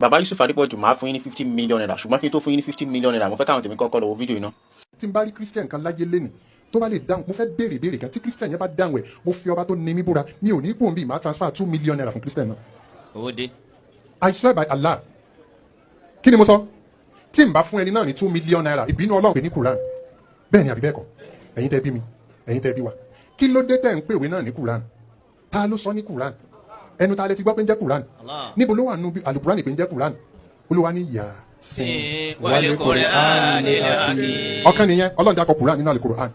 Bàbá Yusuf Adépọ̀jù máa fún yín ní 50 million naira, ṣùgbọ́n kí n tó fún yín ní 50 million naira mo fẹ́ káwọn tèmi kọ́kọ́ lọ wo fídíò iná. tí n bá rí christian kan láyé lẹ́nìí tó bá lè dáhùn mo fẹ́ béèrè kan tí christian yẹn bá dáhùn ẹ̀ mo fi ọba tó ní mí búra mi ò ní kó bí màá transfer 2 million naira fún christian náà. owó dé. I swear by Allah. Kí ni mo sọ? Tí n bá fún ẹni náà ní 2 million naira ìbínú Ọlọ́run pè ní Quran. Bẹ́ẹ̀ ni àbí bẹ́ẹ̀ kọ́? Ẹ̀yin tẹ́ bí mi, ẹ̀yin tẹ́ bí wa. Kí ló dé tẹ́ ń pèwé náà ní Quran? Ta ló sọ ní Quran? Ẹnu ta lẹ ti gbọ́ pé ń jẹ́ Quran? Níbo ló wà nínú Al-Qur'an pé ń jẹ́ Quran? Olúwa ní Yasin wal Qur'anil Hakim. Ọ̀kan nìyẹn Ọlọ́run dákọ̀ Quran nínú Al-Qur'an.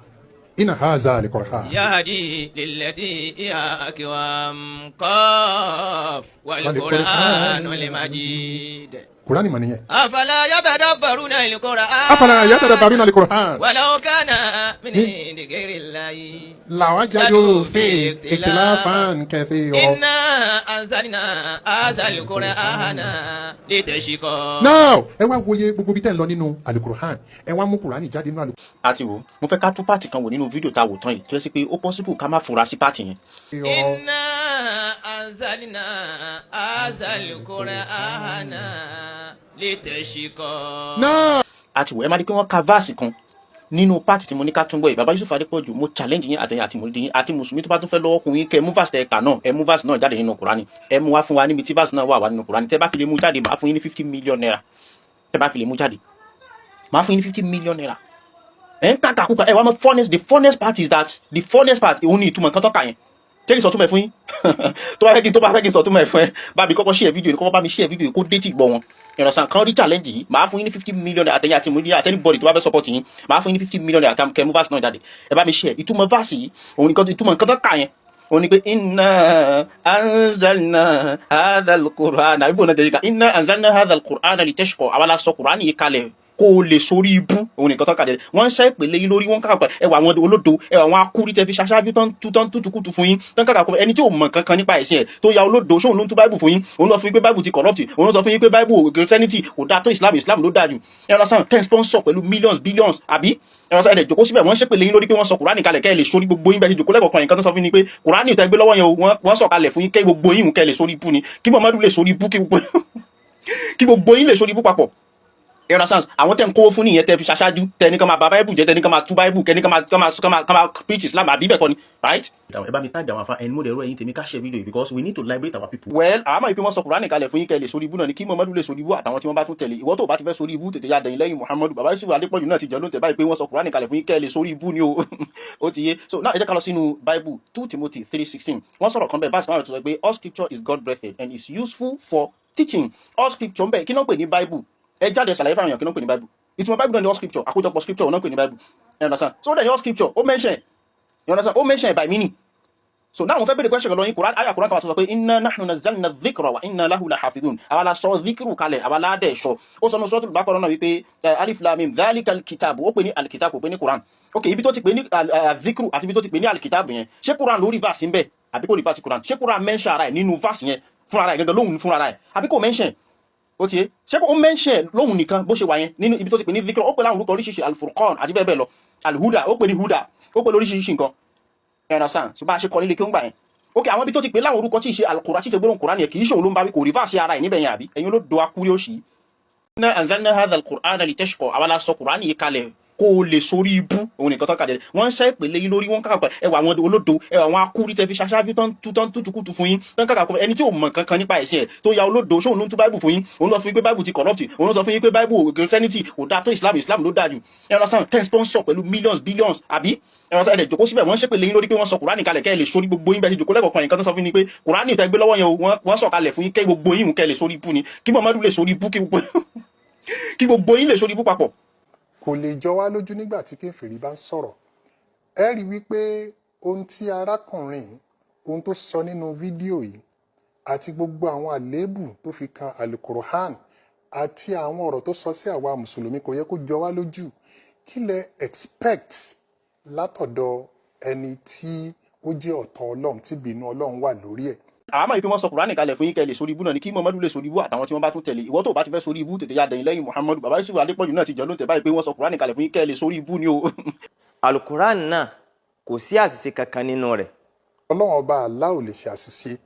Inna haza al-Qur'an yahdi lillati hiya aqwam qaf wal Qur'anul Majid. Qur'an mà nìyẹn. Afala yatadabbaruna al-Qur'an. Afala yatadabbaruna al-Qur'an. Walau kana min indi ghayrillahi lawajadu fi ikhtilafan kathira. Inna anzalna hadha al-Qur'ana litashqa. Now, ẹ wá wòye gbogbo bí tẹ́ ń lọ nínú Al-Qur'an. Ẹ wá mú Qur'an jáde nínú Al-Qur'an. Àti wo mo fẹ́ ká tú pàtì kan wò nínú fídíò tá a wò tán yìí tó yẹ sí pé ó possible ká má fura sí pàtì yẹn. Inna anzalna hadha al-Qur'ana litashqa. Now, Àti wo ẹ máa di pé wọ́n ka verse kan nínú pàtì tí mo ní ká tún gbọ́ yìí. Bàbá Yusuf Adépọ̀jù mo challenge yín àtẹ̀yìn àti mòlídìí yín àti mùsùlùmí tó bá tún fẹ́ lọ́wọ́ kun yín kẹ́ ẹ mú verse tẹ̀ kà náà ẹ mú verse náà jáde nínú Kùránì ẹ mú wá fún wa níbi tí verse náà wà nínú Kùránì tẹ́ bá fi lè mú jáde máa fún yín ní 50 million naira tẹ́ bá fi lè mú jáde máa fún yín ní 50 million naira. Ẹ ń kàkà kúkà ẹ wá mọ the funnest part is that the funnest part òun ni ìtumọ̀ nǹkan tó kà yẹn tẹ́lẹ̀ sọ túmọ̀ ẹ̀ fún yín tó bá fẹ́ kí n sọ túmọ̀ ẹ̀ fún ẹ bá mi kọ́kọ́ share fídíò yìí kọ́kọ́ bá mi share fídíò yìí kó dé tí gbọ́ wọn ìrọ̀sán kan rí challenge yìí máa fún yín ní 50 million naira àtẹ̀yìn àti mòlídìí àti anybody tó bá fẹ́ support yín máa fún yín ní 50 million naira kẹ́ mú verse náà jáde ẹ bá mi share ìtumọ̀ verse yìí òun nìkan ìtumọ̀ nǹkan tó kà yẹn òun ni pé inna anzalna hadha al-Qur'ana àbí bò náà tẹ̀lé ká inna anzalna hadha al-Qur'ana litashqa àwa la sọ Qur'an yìí kalẹ̀ kó o lè sórí ibú òun nìkan tó kà jẹ́ wọ́n ń ṣe ìpele yín lórí wọ́n kàkà ẹwà àwọn olódo ẹwà àwọn akúrí tẹ́ fi ṣaṣáájú tán tútukútu fún yín tán kàkà ẹni tí ò mọ̀ kankan nípa ẹ̀sìn ẹ̀ tó ya olódo ṣóun ló ń tú báìbù fún yín òun lọ fún yín pé báìbù ti corrupt òun lọ sọ fún yín pé báìbù Christianity kò dáa tó Islam ló dáa jù ẹ̀rọ sàn ten sponsor pẹ̀lú billions àbí ẹ̀rọ sàn ẹ̀dẹ̀ jòkó síbẹ̀ wọ́n ń ṣe ìpele yín lórí pé wọ́n sọ Kùránì kalẹ̀ kẹ́ ẹ lè sórí gbogbo yín bẹ́ẹ̀ ṣe jòkó lẹ́kọ̀ọ́ kan nǹkan tó sọ fún yín pé Kùránì tẹ́ gbé lọ́wọ́ yẹn wọ́n sọ kalẹ̀ fún yín kẹ́ gbogbo yín kẹ́ lè sórí ibú ni kí Muhammadu lè sórí ibú kí gbogbo yín lè sórí ibú papọ̀ ẹ̀rọ sans àwọn tẹ́ ń kówó fún nìyẹn tẹ́ fi ṣaṣáájú tẹ́ ní ká máa bà báíbù jẹ́ tẹ́ ní ká máa tú báíbù kẹ́ ní ká máa preach Islam àbí bẹ́ẹ̀ kọ́ ni right. ẹ bá mi tag àwọn afa ẹni mo dẹ̀ rọ ẹyin tèmi ká share video because we need to liberate our people. well àwọn àmọ́ ìpín wọn sọ Kùránì kalẹ̀ fún yín kẹ́ lè sórí ibú náà ni kí Muhammadu lè sórí ibú àtàwọn tí wọ́n bá tún tẹ̀lé ìwọ tó bá ti fẹ́ sórí ibú tètè ya dẹ̀yìn lẹ́yìn Muhammadu. Bàbá Yusuf Adépọ̀jù náà ti jẹ́ lóńtẹ̀ báyìí pé wọ́n sọ Kùránì kalẹ̀ fún yín kẹ́ lè sórí ibú ni o ó ti yé. So now ẹ jẹ́ ká lọ sínú Bible 2 Timothy 3:16 wọ́n sọ̀rọ̀ kan bẹ́ẹ̀ verse 9 tó sọ pé all scripture is God breathed and is useful for teaching. All scripture ń bẹ kí náà pè ní Bible ẹ jáde ṣàlàyé fáwọn èèyàn kí náà pè ní Bible ìtumọ̀ Bible náà ni all scripture àkójọpọ̀ scripture náà pè ní Bible you understand so then all scripture ó mention you understand ó mention by meaning. So now mo fẹ́ bèrè question lọ́yìn Quran aya Quran kan wà tó sọ pé inna nahnu nazzalna dhikra wa inna lahu lahafidhun àwa la sọ dhikru kalẹ̀ àwa la dẹ̀ sọ ó sọ ní Suratul Baqarah náà wípé alif lam mim dhalikal kitab ó pè ní alkitab ó pè ní Quran ok ibi tó ti pè ní dhikru àti ibi tó ti pè ní alkitab yẹn ṣé Quran lórí verse ń bẹ àbí kò rí verse Quran ṣé Quran mention ara ẹ̀ nínú verse yẹn fún ara ẹ̀ gẹ́gẹ́ lóhùn fún ara ẹ̀ àbí kò mention ó ti yé ṣé kò mention lóhùn nìkan bó ṣe wà yẹn nínú ibi tó ti pè ní dhikra ó pè láwọn orúkọ oríṣiríṣi al-Furqan àti bẹ́ẹ̀ bẹ́ẹ̀ lọ al-Huda ó pè ní Huda ó pè lóríṣiríṣi nǹkan understand so bá a ṣe kọ nílé kí ó ń gbà yẹn ok àwọn ibi tó ti pè láwọn orúkọ tí ì ṣe al-Qur'an tí ì ṣe gbólóhùn Qur'an yẹn kì í ṣòun ló ń bá wí kò rí fáṣẹ ara ẹ̀ níbẹ̀ yẹn àbí ẹ̀yin ló do akúrí òṣì. inna anzalna hadha al-Qur'ana litashqa àwa la sọ Qur'an yìí kalẹ̀ kó o lè sórí ibú òun nìkan tó kàjẹ́ wọ́n ń ṣe ìpele yín lórí wọ́n kàkà ẹwà àwọn olódo ẹwà àwọn akúrí tẹ́ fi ṣaṣáájú tán tútukútu fún yín tán kàkà ẹni tí ò mọ̀ kankan nípa ẹ̀sìn ẹ̀ tó ya olódo ṣóun ló ń tú báìbù fún yín òun lọ fún yín pé báìbù ti corrupt òun lọ sọ fún yín pé báìbù Christianity kò dáa tó Islam ló dáa jù ẹ̀rọ sàn ten sponsor pẹ̀lú billions àbí ẹ̀rọ sàn ẹ̀dẹ̀ jòkó síbẹ̀ wọ́n ń ṣe ìpele yín lórí pé wọ́n sọ Kùránì kalẹ̀ kẹ́ lè sórí gbogbo yín bẹ́ẹ̀ ṣe jòkó lẹ́kọ̀ọ́ kan nǹkan tó sọ fún yín pé Kùránì tẹ́ gbé lọ́wọ́ yẹn wọ́n sọ kalẹ̀ fún yín kẹ́ gbogbo yín kẹ́ lè sórí ibú ni kí Muhammadu lè sórí ibú kí gbogbo yín lè sórí ibú papọ̀. kò lè jọ wá lójú nígbà tí kèfèrí bá ń sọ̀rọ̀ ẹ rí wípé ohun tí arákùnrin ohun tó sọ nínú fídíò yìí àti gbogbo àwọn àléébù tó fi kan Al-Qur'an àti àwọn ọ̀rọ̀ tó sọ sí àwa mùsùlùmí kò yẹ kó jọ wá lójú kí lẹ expect látọ̀dọ̀ ẹni tí ó jẹ́ ọ̀tọ̀ Ọlọ́run tí bínú Ọlọ́run wà lórí ẹ̀. àmọ́ ìpín wọn sọ Kùránì kalẹ̀ fún yín kẹ́ lè sórí ibú náà ni kí Muhammadu lè sórí ibú àtàwọn tí wọ́n bá tún tẹ̀lé ìwọ tó bá ti fẹ́ sórí ibú tètè ya dẹ̀yìn lẹ́yìn Muhammadu. Bàbá Yusuf Adépọ̀jù náà ti jẹ́ lóńtẹ̀ báyìí pé wọ́n sọ Kùránì kalẹ̀ fún yín kẹ́ lè sórí ibú ni o. Al-Qur'an náà kò sí àṣìṣe kankan nínú rẹ̀. Ọlọ́run ọba Allah ò lè ṣe àṣìṣe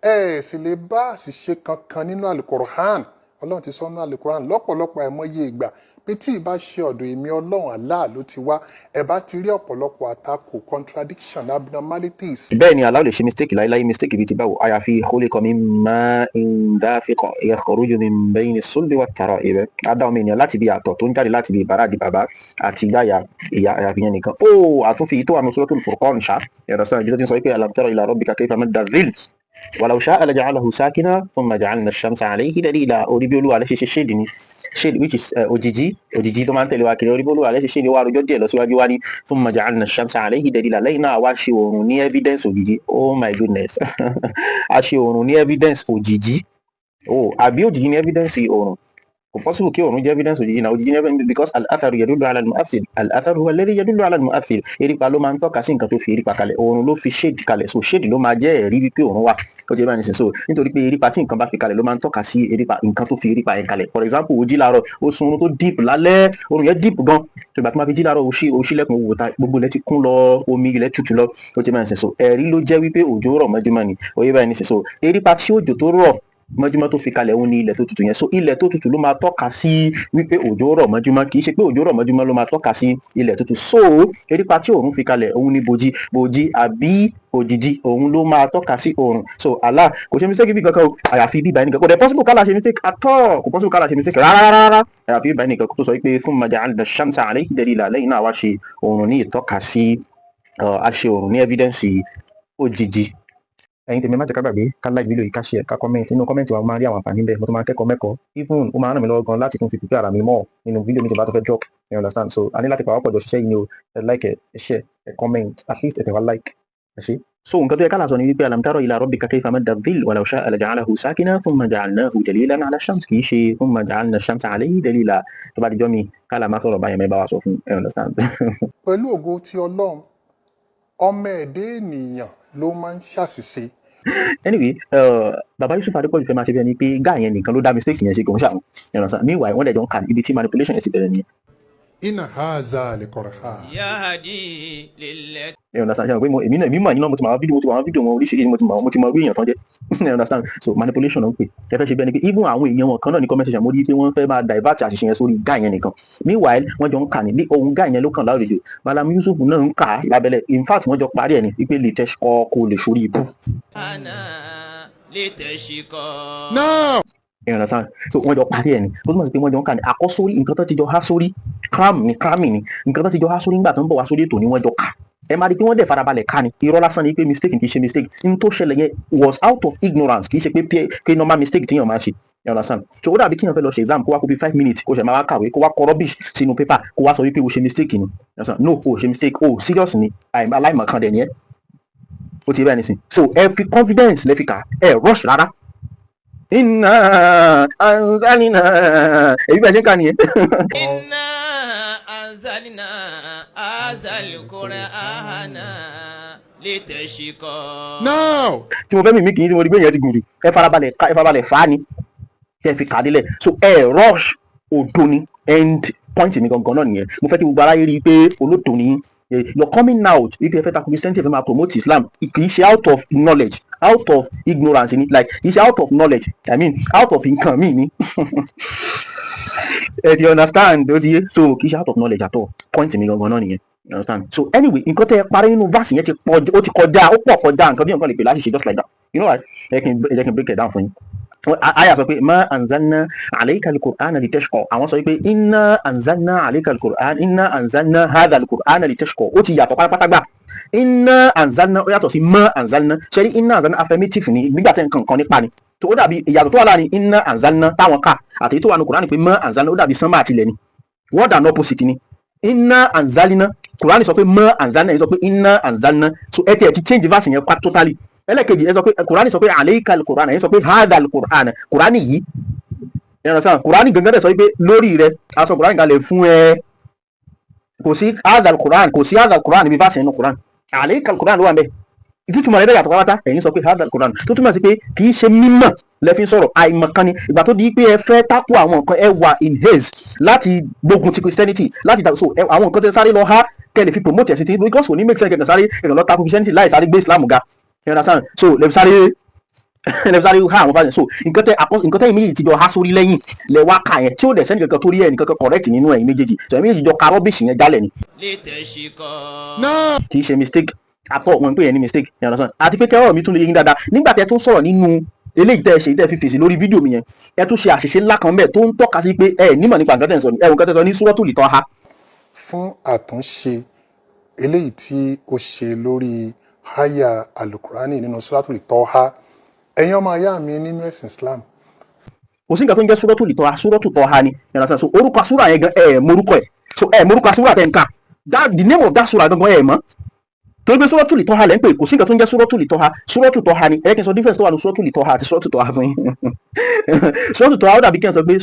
ẹ sì lè bá àṣìṣe kankan nínú Al-Qur'an ọlọ́run ti sọ́nà Al-Qur'an lọ́pọ̀lọpọ̀ àìmọye ìgbà pé tí ìbá ṣe ọ̀dọ̀ èmi ọlọ́run Allah ló ti wá ẹ bá ti rí ọ̀pọ̀lọpọ̀ àtakò contradiction abnormalities. bẹ́ẹ̀ ni Allah lè ṣe mistake láíláí mistake bíi ti báwo àyàfi khuliqa min ma'in dafiq yakhruju min bayni as-sulbi wat-tara'ib adá ọmọ ènìyàn láti bí àtọ̀ tó ń jáde láti bí ìbára di bàbá àti gbáyà ìyá àyàfi yẹn nìkan ó àtúnfi tó àmì Suratul Furqan ṣá ẹ̀rọ sọ́nà ìjọ tí ń sọ pé alam tara ila rabbika kayfa madda dhil ولو شاء لجعله ساكنا ثم جعلنا الشمس عليه دليلا orí bí Olúwa lè ṣe shade ni shade which is òjìji tó máa ń tẹ̀lé wa kiri orí bí Olúwa lè ṣe shade wa rojọ́ díẹ̀ lọ síwájú wa ní ثم جعلنا الشمس عليه دليلا lẹ́yìn náà wá ṣe oòrùn ní evidence òjìji oh my goodness a ṣe oòrùn ní evidence òjìji àbí òjìji ní evidence oòrùn kò possible kí oòrùn jẹ́ evidence òjìji náà òjìji ní evidence because al-atharu yadullu ala al-mu'aththir al-atharu huwa alladhi yadullu ala al-mu'aththir erípa ló máa ń tọ́ka sí nǹkan tó fi erípa kalẹ̀ oòrùn ló fi shade kalẹ̀ so shade ló máa jẹ́ ẹ̀rí wípé oòrùn wà ó jẹ́ báyìí nísìnyí so nítorí pé erípa tí nǹkan bá fi kalẹ̀ ló máa ń tọ́ka sí erípa nǹkan tó fi erípa yẹn kalẹ̀ for example ó jí láàárọ̀ ó sun oorun tó deep lálẹ́ oorun yẹn deep gan tó ìgbà tó máa fi jí láàárọ̀ ó ṣílẹ̀kùn owó ta gbogbo ilẹ̀ ti kún lọ omi ilẹ̀ tutù lọ ó jẹ́ báyìí nísìnyí so ẹ̀rí ló jẹ́ wípé òjò rọ̀ mọ́júmọ́ ni ó yẹ báyìí nísìnyí so erípa tí òjò tó rọ̀ mọ́júmọ́ tó fi kalẹ̀ òun ni ilẹ̀ tó tutù yẹn so ilẹ̀ tó tutù ló máa tọ́ka sí wípé òjò rọ̀ mọ́júmọ́ kì í ṣe pé òjò rọ̀ mọ́júmọ́ ló máa tọ́ka sí ilẹ̀ tutù so erípa tí òòrùn fi kalẹ̀ òun ni bòjì àbí òjìji òun ló máa tọ́ka sí òòrùn so Allah kò ṣe mistake bí kankan o àyàfi bí ìbáyìí nìkan kò dẹ̀ possible kálá ṣe mistake atọ́ kò possible kálá ṣe mistake rárá àyàfi ìbáyìí nìkan tó sọ wípé thumma ja'alna ash-shamsa 'alayhi dalila lẹ́yìn náà wá ṣe òòrùn ní ìtọ́ka sí a ṣe òòrùn ní evidence òjìji ẹ̀yin tèmi má jẹ́ ká gbàgbé ká like video yìí ká share ká comment nínú comment wa máa rí àwọn àǹfààní bẹ́ẹ̀ mo tún máa kẹ́kọ̀ọ́ mẹ́kọ̀ọ́ even ó máa ràn mí lọ́wọ́ gan láti tún fi prepare ara mi mọ́ nínú video mi tí mo bá tó fẹ́ drop you understand so a ní láti pàwọ́ pọ̀ jọ ṣiṣẹ́ yìí ni o ẹ like ẹ share ẹ comment at least ẹ tẹ̀ wá like ẹ ṣe. so nǹkan tó yẹ ká là sọ ni wípé alam tara ila rabbika kayfa madda dhil walau sha'a laja'alahu sakina thumma ja'alnahu dalilan 'ala ash-shams kì í ṣe thumma ja'alna ash-shamsa 'alayhi dalila tó bá dijọ́ mi ká là má sọ̀rọ̀ báyẹn mẹ́ bá wa sọ fún you understand. pẹ̀lú ògo ti Ọlọ́run ọmọ ẹ̀dẹ́ ènìyàn ló máa ń ṣàṣìṣe. Anyway, bàbá Yusuf Adépọ̀jù fẹ́ máa ṣe bí ẹni pé gáà yẹn nìkan ló dá mistake yẹn ṣe kò ń ṣàwọn ẹ̀rọ sàn meanwhile wọ́n dẹ̀ jọ ń kà ibi tí manipulation yẹn ti bẹ̀rẹ̀ nìyẹn. inna haza al-Qur'an. You understand ṣe pé èmi mọ̀ nínú mo ti mọ àwọn fídíò wọn oríṣiríṣi mo ti mọ orí èèyàn tán jẹ́ you understand so manipulation ló ń pè ẹ fẹ́ ṣe bí ẹni pé even àwọn èèyàn wọn kan náà ní comment section mo rí pé wọ́n fẹ́ máa divert àṣìṣe yẹn sórí gáà yẹn nìkan meanwhile wọ́n jọ ń kà ní bí ohun gáà yẹn ló kàn láwùjọ Malam Yusuf náà ń kà lábẹ́lẹ̀ in fact wọ́n jọ parí ẹ̀ ní wípé lè tẹ́ kó lè sórí ibú. now you understand so wọ́n jọ parí ẹ̀ ní tó túmọ̀ sí pé wọ́n jọ ń kà ní àkọ́sórí nǹkan tó ti jọ há sórí cramming ni nǹkan tó ti jọ há sórí nígbà tó ń bọ̀ wá sórí ètò ni wọ́n jọ kà ẹ máa rí pé wọ́n dẹ̀ farabalẹ̀ ká ni irọ́ lásán ni pé mistake kì í ṣe mistake n tó ṣẹlẹ̀ yẹn was out of ignorance kì í ṣe pé normal mistake tíyàn máa ṣe you understand so ó dàbí kíyàn fẹ́ lọ ṣe exam kó wá kó bí 5 minutes kó ṣe máa wá kàwé kó wá kọ rubbish sínú paper kó wá sọ wípé o ṣe mistake ni no o ṣe mistake o serious ni aláìmọ̀kan dẹ̀ ni ẹ́ ó ti bẹ́ẹ̀ nísìn so ẹ fi confidence lẹ́ fi kà ẹ rush rárá inna anzalna èyí bẹ́ẹ̀ ṣe ń kà nìyẹn. inna anzalna hazal qur'ana litashqa. now tí mo fẹ́ mímí kì í tí mo rí pé yẹn ti gùn jù ẹ farabalẹ̀ fà á ni kẹ́ ẹ fi kà á délẹ̀ so ẹ rush òdo ni end point mi gangan náà nìyẹn mo fẹ́ kí gbogbo aráyé rí i pé olódo ni you're coming out if ẹ fẹ́ takò Christianity ẹ fẹ́ máa promote Islam kì í ṣe out of knowledge out of ignorance ni like kì í ṣe out of knowledge I mean out of nǹkan mi ni ẹ ti understand ó ti yé so kì í ṣe out of knowledge at all point mi gangan náà nìyẹn you understand so anyway nǹkan tẹ́ ẹ parí nínú verse yẹn ó ti kọjá ó pọ̀ kọjá nǹkan bí nǹkan lè pè láti ṣe just like that you know what ẹ jẹ́ kí n break it down fún yín aya sọ pé ma anzalna alayka al-Qur'ana litashqa àwọn sọ pé inna anzalna alayka al-Qur'an inna anzalna hadha al-Qur'ana litashqa ó ti yàtọ̀ pátápátá gbà inna anzalna ó yàtọ̀ sí ma anzalna ṣe rí inna anzalna affirmative ni nígbà tẹ́ nǹkan kan nípa ni tó ó dàbí ìyàtọ̀ tó wà láàrin inna anzalna táwọn kà àti tó wà ní Qur'an pé ma anzalna ó dàbí sánmà àti ilẹ̀ ni word and opposite ni inna anzalna Qur'an sọ pé ma anzalna sọ pé inna anzalna so ẹ ti change verse yẹn totally ẹlẹ́kejì ẹ sọ pé Kùránì sọ pé alayka al-Qur'an ẹ sọ pé hadha al-Qur'an Kùránì yìí ẹ̀rọ sáà Kùránì gangan dẹ̀ sọ pé lórí rẹ aṣọ Kùránì kalẹ̀ fún ẹ kò sí hadha al-Qur'an kò sí hadha al-Qur'an níbi fásitì ẹnu Kùránì alayka al-Qur'an ló wà mẹ́ ìtútùmọ̀ rẹ̀ yàtọ̀ pátá ẹ̀yin sọ pé hadha al-Qur'an tó túmọ̀ sí pé kì í ṣe mímọ̀ lẹ́fín sọ̀rọ̀ àìmọ̀kan ni ìgbà tó di pé ẹ fẹ́ tákù àwọn nǹkan ẹ wà in haze láti gbógun ti Christianity láti so àwọn nǹkan tẹ sáré lọ há kẹ́lẹ̀ fi promote ẹ̀sìn tí because kò ní make sense kẹ̀kẹ́ sáré kẹ̀kẹ́ lọ tákù Christianity láì sáré gbé Islam ga you understand so lè sáré lẹ́fọ́ sáré ha àwọn fásitì so nǹkan tẹ́yìn méjèèjì ti jọ há sórí lẹ́yìn lẹ wá kà yẹn tí ó dẹ̀ sẹ́ni kankan tó rí ẹnì kankan correct nínú ẹ̀yin méjèèjì so ẹ̀yin méjèèjì jọ ka rọ́bìṣì yẹn jálẹ̀ ni لتشقى kì í ṣe mistake àtọ̀ wọn pè yẹn ní mistake you understand àti pé kẹ́rọ̀ mi tún lè yé yín dáadáa nígbà tẹ́ tún sọ̀rọ̀ nínú eléyìí tẹ́ ẹ ṣe tẹ́ ẹ fi fèsì lórí fídíò mi yẹn ẹ tún ṣe àṣìṣe ńlá kan bẹ́ẹ̀ tó ń tọ́ka sí pé ẹ nímọ̀ nípa nǹkan tẹ́ ń sọ ni ẹ nǹkan tẹ́ sọ ní súrọ́tù lì tọ́ ha fún àtúnṣe eléyìí tí ó ṣe lórí háyà alukurani nínú suratul Tọ́há ẹ̀yin ọmọ ayá mi nínú ẹ̀sìn Islam kò sí nǹkan tó ń jẹ́ súrọ́tù lì tọ́ ha súrọ́tù tọ́ ha ni you understand so orúkọ súrà yẹn gan ẹ morúkọ ẹ so ẹ morúkọ súrà tẹ́ ń kà the name of that súrà gangan ẹ mọ̀ torí pé súrọ́tù lì tọ́ ha lẹ́ ń pè kò sí nǹkan tó ń jẹ́ súrọ́tù lì tọ́ ha súrọ́tù tọ́ ha ni ẹ kí n sọ difference tó wà ní súrọ́tù lì tọ́ ha àti súrọ́tù tọ́ ha fún yín súrọ́tù tọ́ ha ó dàbí kí n sọ pé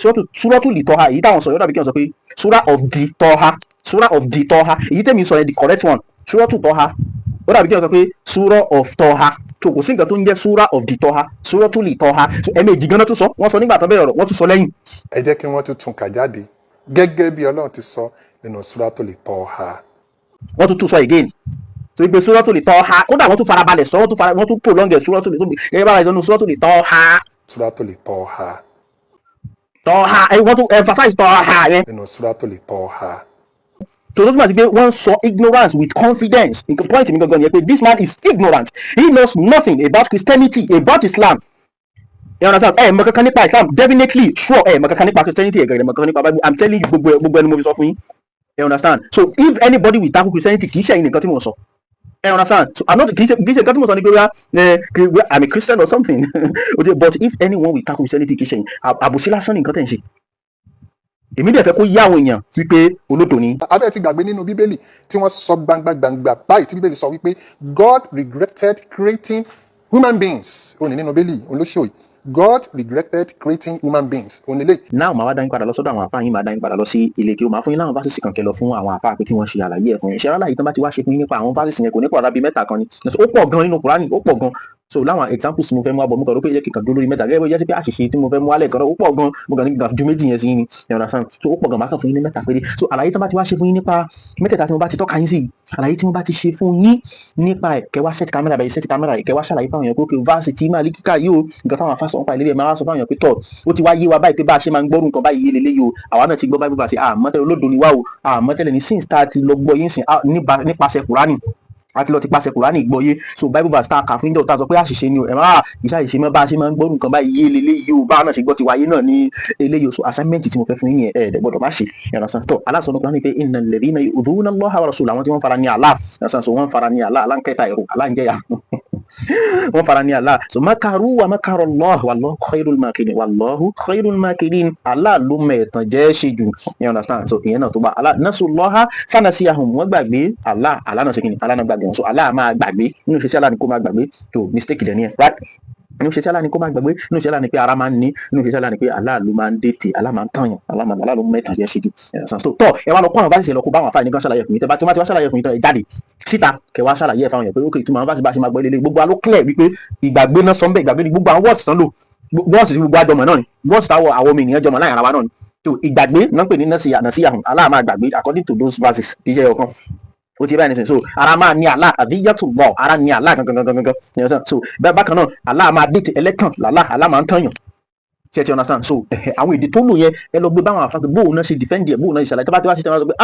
súrọ́tù lì tọ́ ha èyí táwọn sọ yóò dàbí kí n sọ pé súrà of the tọ́ ha súrà of the tọ́ ha èyí tẹ́mi sọ yẹn the correct one súrọ́tù tọ́ ha ó dàbí kí n sọ pé súrà of tọ́ ha tó kò sí nǹkan tó ń jẹ́ súrà of the tọ́ ha súrọ́tù lì tọ́ ha ẹ̀mejì gan-an tún sọ wọ́n sọ nígbà tó bẹ̀rẹ̀ ọ̀rọ̀ wọ́n tún sọ lẹ́yìn ẹ jẹ́ kí wọ́n tún kà jáde gẹ́gẹ́ bí Ọlọ́run ti sọ nínú suratul Tọ́há wọ́n tún sọ again torí pé súrọ́tù lì tọ́ ha kódà wọ́n tún farabalẹ̀ sọ wọ́n tún prolong ẹ̀ súrọ́tù lì gẹ́gẹ́ bá ìsọnù súrọ́tù lì tọ́ ha suratul Tọ́há tọ́ ha wọ́n tún emphasize tọ́ ha yẹn nínú suratul Tọ́há tó tó túmọ̀ sí pé wọ́n sọ ignorance with confidence nǹkan point mi gangan ni pé this man is ignorant he knows nothing about Christianity about Islam you understand mọ̀ kankan nípa Islam definitely sure mọ̀ kankan nípa Christianity ẹ̀gẹ̀rẹ̀ mọ̀ kankan nípa Bible I'm telling you gbogbo ẹni mo fi sọ fún yín you understand so if anybody will tackle Christianity kì í ṣe ẹ̀yin nìkan tí mo sọ you understand so I'm not kì í ṣe nǹkan tí mo sọ ni pé I'm a Christian or something okay but if anyone will tackle Christianity kì í ṣe ẹ̀yin àbòsí lásán ni nǹkan tẹ̀ ń ṣe èmi dẹ̀ fẹ́ kó yá àwọn èèyàn wípé olódò ni. abẹ́ ti gbàgbé nínú bíbélì tí wọ́n sọ gbangba báyìí tí bíbélì sọ wípé God regretted creating human beings òní nínú bíbélì olóṣòyì God regretted creating human beings òní lè. náà màá wá dá yín padà lọ sọ́dọ̀ àwọn àpá yín màá dá yín padà lọ sí ilé kí o máa fún yín láwọn fásitì kan kẹlọ fún àwọn àpá pé kí wọ́n ṣe àlàyé ẹ̀ fún yín ṣe aláyé tán bá ti wá ṣe fún yín nípa àwọn fásitì yẹn kò ní pọ̀ rábí mẹ́ta kan ni ó pọ̀ gan nínú Kùránì ó pọ̀ gan so láwọn examples tí mo fẹ́ mú abọ̀ mú kàn ló pé yẹ kíkan dúró lórí mẹ́ta gẹ́gẹ́ bó jẹ́ sí pé àṣìṣe tí mo fẹ́ mú alẹ́ kan ó pọ̀ gan mo kàn ní gbà ju méjì yẹn sí ni you understand so ó pọ̀ gan máa kàn fún yín ní mẹ́ta péré so àlàyé tán bá ti wá ṣe fún yín nípa mẹ́tẹ̀ẹ̀ta tí mo bá ti tọ́ka yín sí àlàyé tí mo bá ti ṣe fún yín nípa ẹ̀ kẹ́ wá set camera bẹ́ẹ̀ set camera ẹ̀ kẹ́ wá ṣàlàyé fáwọn èèyàn pé okay verse tí máa lé kíkà yìí o nǹkan táwọn afásọ̀ ń pa ìlérí ẹ̀ máa wá sọ fáwọn èèyàn pé tọ̀ ó ti wá yé wa báyìí pé bá a ṣe máa ń gbọ́rù nǹkan báyìí yé lélẹ́yìí o àwa náà ti gbọ́ báyìí bá a ṣe àmọ́tẹ́lẹ̀ olódo ni wá o àmọ́tẹ́lẹ̀ ní since tá a ti lọ gbọ́ yín sìn nípasẹ̀ Kùránì àti lọ ti pàṣẹ Kùránì gbọ́yé so bible verse tá a kà fún ìjọ tá a sọ pé àṣìṣe ni o ẹ máa kì í ṣàṣìṣe mọ́ bá a ṣe máa ń gbọ́rù nǹkan báyìí yé leléyìí o báwa náà ṣe gbọ́ ti wáyé náà ní eléyìí o so assignment tí mo fẹ́ fún yín yẹn ẹ̀ẹ́dẹ̀ gbọ́dọ̀ má ṣe ìrànṣán tó aláṣọ Kùránì pé innal ladhina yu'dhuna Allaha wa rasulahu àwọn tí wọ́n fara ní Allah ìrànṣán so wọ́n fara ní Allah aláǹkẹ́ta ẹ̀rọ aláǹjẹ́yà wọ́n fara ní Allah so makaru wa makara Allah wallahu khairul makirin wallahu khairul makirin Allah ló mẹ̀ẹ̀tàn jẹ́ ṣe jù ìrànṣán so ìyẹn náà tó bá Allah nasullaha fanasiyahum wọ́n gbàgbé Allah náà ṣe kí ni Allah náà gbàgbé wọn so Allah máa gbàgbé nínú ìṣesí Allah ni kó máa gbàgbé tó mistake dẹ̀ ni ẹ̀ right nínú ìṣesí Allah ni kó máa gbàgbé nínú ìṣesí Allah ni pé ara máa ń ní nínú ìṣesí Allah ni pé Allah ló máa ń dètè Allah máa ń tàyàn Allah ló mẹ́tàn jẹ́ ṣe jù ẹ̀sán tó ẹ wá lọ kọ́ àwọn bá sì lọ kó bá àwọn afáàní kan ṣàlàyé fún yín tẹ́ bá tí wọ́n ti wá ṣàlàyé fún yín tán ẹ jáde síta kẹ wá ṣàlàyé ẹ̀ fáwọn yẹn pé ok tí mo bá sì bá ṣe máa gbọ́ ilé gbogbo aló clear wípé ìgbàgbé náà sọ́nbẹ̀ ìgbàgbé ni gbogbo àwọn words tán lò words tí gbogbo àjọmọ̀ náà ni words táwọn àwọn ọmọ ènìyàn jọmọ̀ láyìn ara wa náà ni tó ìgbàgbé náà pè ní nasiya Allah máa gbàgbé according to those verses iṣẹ́ ọkàn ó ti báyìí nísìnyí so ara máa ní Allah àdíyàtúbọ̀ ara ní Allah gangan so bákan náà Allah máa dìtẹ̀ ẹlẹ́tàn Allah máa ń tàyàn ṣe ti understand so àwọn èdè tó lò yẹn ẹ lọ gbé báwọn àfáàgbé bóun náà ṣe defend ẹ bóun náà ṣe ṣàlàyé tó bá ti wá ṣe tẹ́wọ́n sọ pé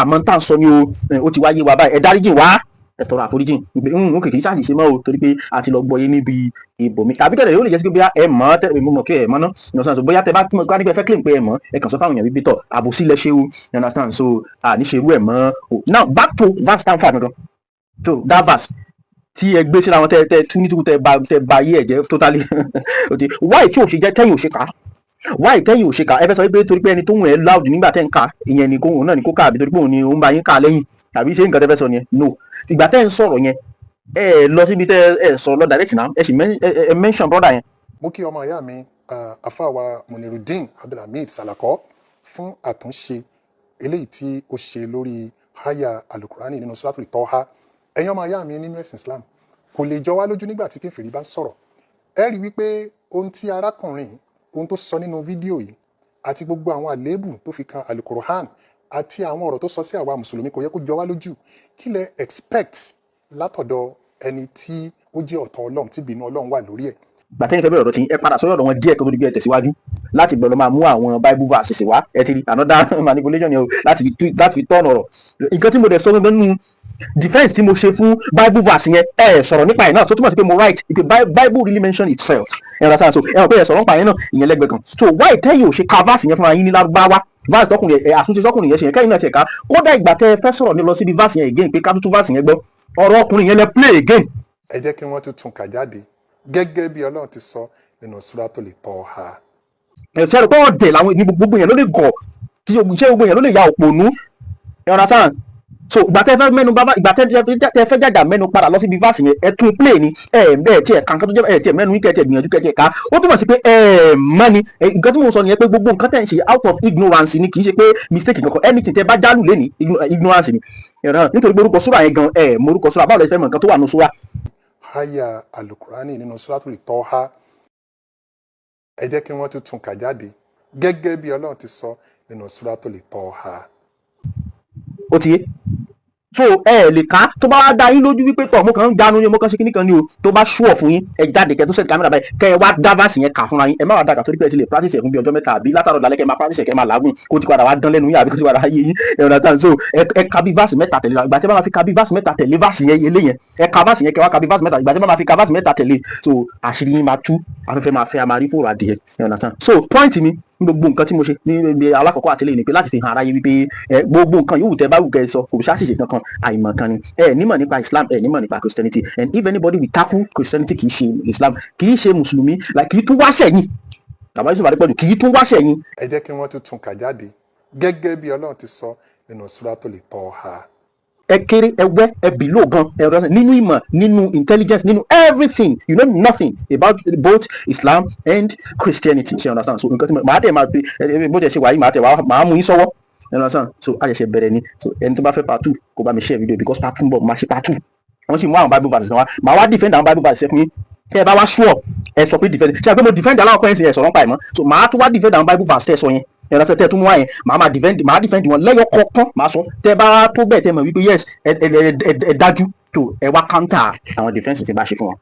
àmọ́ tá à ń sọ ni o ó ti wáyé wa báyìí ẹ dáríjì wá ẹ tọrọ àforíjì pé ó kìkì ṣàṣìṣe mọ́ o torí pé a ti lọ gbọ́ yé níbi ibòmí tàbí kẹ̀lẹ́ yóò lè jẹ́ sí pé bóyá ẹ mọ̀ tẹ́lẹ̀ mo mọ̀ kí ẹ mọ̀ náà you understand so bóyá tẹ bá ká nípa ẹ fẹ́ claim pé ẹ mọ̀ ẹ kàn sọ fáwọn èèyàn wípé tọ̀ àbòsí lẹ ṣe o you understand so àníṣerú ẹ mọ́ o now back to verse stand for gangan so that verse tí ẹ gbé síra wọn tẹ tú nítorí tẹ ba ayé ẹ jẹ́ totally okay why tí ò ṣe jẹ́ tẹ́yìn ò ṣe kà á why tẹ́yìn ò ṣe kà ẹ fẹ́ sọ pé torí pé ẹni tó ń ẹ loud nígbà tẹ́ ń kà ìyẹn ni kóhùn náà ni kó kà àbí torí pé òun ni òun bá yín kà lẹ́yìn tàbí ṣé nǹkan tẹ́ fẹ́ sọ ni no ìgbà tẹ́ ń sọ̀rọ̀ yẹn ẹ lọ síbi tẹ́ ẹ sọ̀rọ̀ lọ direct náà ẹ sì mention brother yẹn. mo kí ọmọ ìyá mi afáwa Munirudeen Abdulhamid Salako fún àtúnṣe eléyìí tí ó ṣe lórí háyà alukurani nínú suratul Tọ́há ẹ̀yin ọmọ ìyá mi nínú ẹ̀sìn Islam kò lè jọ wá lójú nígbà tí kèfèrí bá ń sọ̀rọ̀ ẹ rí wípé ohun tí arákùnrin ohun tó sọ nínú fídíò yìí àti gbogbo àwọn àléébù tó fi kan alukurohan àti àwọn ọ̀rọ̀ tó sọ sí àwa mùsùlùmí kò yẹ kó jọ wá lójú kí lẹ expect látọ̀dọ̀ ẹni tí ó jẹ́ ọ̀tọ̀ Ọlọ́run tí bínú Ọlọ́run wà lórí ẹ̀. gbàtẹ́yìn fẹ́ bẹ̀rẹ̀ ọ̀dọ̀ tí ẹ padà sọ́yọ̀ ọ̀dọ̀ wọn díẹ̀ kó tó di bí ẹ tẹ̀síwájú láti bẹ̀rẹ̀ máa mú àwọn bible verses wá ẹ ti rí another manipulation yẹn o láti fi tọ́nà ọ̀rọ̀ nǹkan tí mo dẹ̀ sọ gbẹ́gbẹ́ nínú defense tí mo ṣe fún bible verse yẹn ẹ sọ̀rọ̀ nípa ẹ̀ náà tó túmọ̀ sí pé mo right if the bible really mention itself ẹ rà sáà so ẹ mọ̀ pé ẹ sọ̀rọ̀ nípa yẹn náà ìyẹn lẹ́gbẹ̀ẹ́ kan so why tẹ́yìn ò ṣe ka verse yẹn fúnra yín ní lárúbáwá verse tọkùnrin ẹ àtúnṣe tọkùnrin yẹn ṣe yẹn kẹ́yìn náà ṣe ká kódà ìgbà tẹ́ ẹ fẹ́ sọ̀rọ̀ ní lọ síbi verse yẹn again pé ká tuntun verse yẹn gbọ́ ọ̀rọ̀ ọkùnrin yẹn lẹ play again. ẹ jẹ́ kí wọ́n tún kà jáde gẹ́gẹ́ bí Ọlọ́run ti sọ nínú Suratul Taha. ẹ sọ̀rọ̀ pé ọ̀dẹ̀ làwọn ní gbogbo yẹn ló lè gọ̀ kí ṣé gbogbo yẹn ló lè ya òpònú ẹ ọ̀rọ̀ sáà so ìgbà tẹ́ fẹ́ mẹ́nu bàbá ìgbà tẹ́ fẹ́ jàjà mẹ́nu padà lọ síbi verse yẹn ẹ tún play ni bẹ́ẹ̀ tí ẹ kàn kán tó jẹ́ ẹ tí ẹ mẹ́nu kẹ́ ẹ tí ẹ gbìyànjú kẹ́ ẹ tí ẹ ká ó túmọ̀ sí pé mọ́ ni nǹkan tí mo sọ nìyẹn pé gbogbo nǹkan tẹ̀ ń ṣe out of ignorance ni kì í ṣe pé mistake kankan anything tẹ́ bá jálù lé ní ignorance ni nítorí pé orúkọ súrà yẹn gan mo orúkọ súrà báwo lẹ fẹ́ mọ̀ nǹkan tó wà nù súrà. Aya alukurani nínú Suratul Taha ẹ jẹ́ kí wọ́n tún kà jáde gẹ́gẹ́ bí Ọlọ́run ti sọ nínú Suratul Taha. ó ti yé so ẹ lè ká tó bá wá dá yín lójú wípé tọ̀ mo kàn ń jánu ni mo kàn ṣe kíní kan ni o tó bá ṣúọ̀ fún yín ẹ jáde kẹ tó sẹ́ẹ̀tì kámẹ́rà báyìí kẹ ẹ wá dá verse yẹn kà fúnra yín ẹ má wá dàgbà torí pé ẹ ti lè practice ẹ̀ fún bí ọjọ́ mẹ́ta àbí látàrọ̀ dalẹ́ kẹ máa practice ẹ̀ kẹ máa làágùn kó ti padà wá dán lẹ́nu yín àbí kó ti padà wá yé yín ẹ ọ̀nà tán so ẹ ka bí verse mẹ́ta tẹ̀lé ìgbà tí wọ́n máa fi ka bí verse mẹ́ta tẹ̀lé verse yẹn yẹlé yẹn ẹ ka verse yẹn kẹ wá ka bí verse mẹ́ta ìgbà tí wọ́n máa fi ka verse mẹ́ta tẹ̀lé so àṣírí yín máa tú afẹ́fẹ́ máa fẹ́ a máa rí fòrò adìyẹ ẹ ọ̀nà tán so point mi gbogbo nǹkan tí mo ṣe ní ibi alákọ̀ọ́kọ́ àtìlẹ́yìn ni pé láti fi hàn aráyé wípé gbogbo nǹkan yòówù tẹ́ bá wù kẹ́ ẹ sọ kò ṣàṣìṣe kankan àìmọ̀ kan ni ẹ nímọ̀ nípa Islam ẹ nímọ̀ nípa Christianity and if anybody will tackle Christianity kì í ṣe Islam kì í ṣe mùsùlùmí like kì í tún wáṣẹ̀ yín bàbá Yusuf Adépọ̀jù kì í tún wáṣẹ̀ yín. ẹ jẹ́ kí wọ́n tún kà jáde gẹ́gẹ́ bí Ọlọ́run ti sọ nínú Suratul Taha. ẹ kéré ẹ wẹ ẹ bìlò gan ẹ rẹ nínú ìmọ̀ nínú intelligence nínú everything you know nothing about both Islam and Christianity ṣe understand so nǹkan tí màá tẹ̀ máa pe bó jẹ́ ṣe wáyé màá mú yín sọ́wọ́ ẹ understand so a ṣẹ̀ṣẹ̀ bẹ̀rẹ̀ ni so ẹni tó bá fẹ́ part 2 kó bá mi share video because part 2 ń bọ̀ máa ṣe part 2 wọ́n sì mú àwọn bible verses wá màá wá defend àwọn bible verses fún yín kẹ́ ẹ bá wá sure ẹ sọ pé defend ṣe àpé mo defend aláwọ̀ kọ́yìn ẹ sọ̀rọ̀ nípa ẹ̀ mọ́ so màá tún wá defend àwọn bible verses tẹ́ sọ yẹn ẹ̀rọ tẹ́ tún mú wá yẹn màá defend wọn lẹ́yọ kọ̀ọ̀kan màá sọ tẹ́ bá tó bẹ́ẹ̀ tẹ́ mọ̀ wípé yes ẹ dájú tó ẹ wá counter àwọn defense tí bá ṣe fún wọn.